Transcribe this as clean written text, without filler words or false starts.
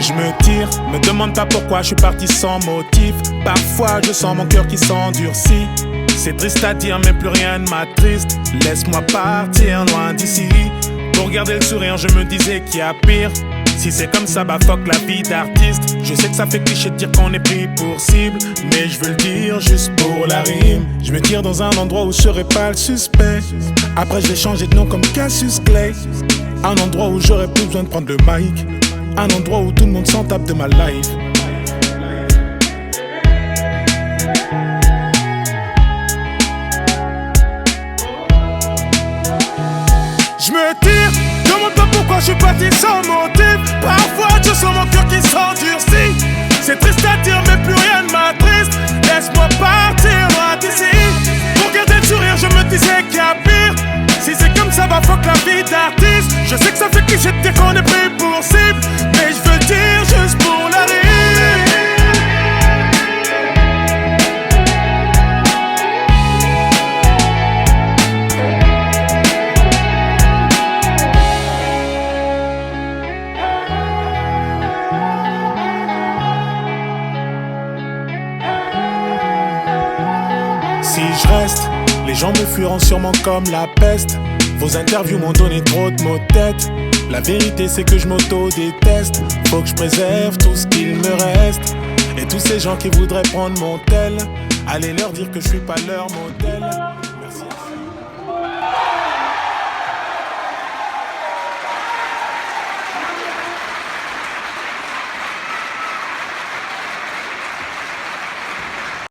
Je me tire, me demande pas pourquoi je suis parti sans motif. Parfois je sens mon cœur qui s'endurcit. C'est triste à dire mais plus rien ne m'attriste. Laisse-moi partir loin d'ici. Pour garder le sourire je me disais qu'il y a pire. Si c'est comme ça, bah fuck la vie d'artiste. Je sais que ça fait cliché de dire qu'on est pris pour cible, mais je veux le dire juste pour la rime. Je me tire dans un endroit où je serai pas le suspect. Après je vais changer de nom comme Cassius Clay. Un endroit où j'aurais plus besoin de prendre le mic. Un endroit où tout le monde s'en tape de ma life. Je me tire, demande pas pourquoi je suis parti sans motif. Parfois je sens mon cœur qui s'endurcit. C'est triste à dire mais plus rien ne m'attriste. Laisse-moi partir loin d'ici. Pour garder le sourire je me disais qu'il y a pire. Si c'est comme ça va fuck la vie d'artiste. Je sais que ça fait cliché de dire qu'on est pris pour cible, mais je veux le dire juste pour la rime. Si je reste, les gens me fuiront sûrement comme la peste. Vos interviews m'ont donné trop de maux de tête. La vérité c'est que je m'auto-déteste. Faut que je préserve tout ce qu'il me reste. Et tous ces gens qui voudraient prendre mon tel, allez leur dire que je suis pas leur modèle.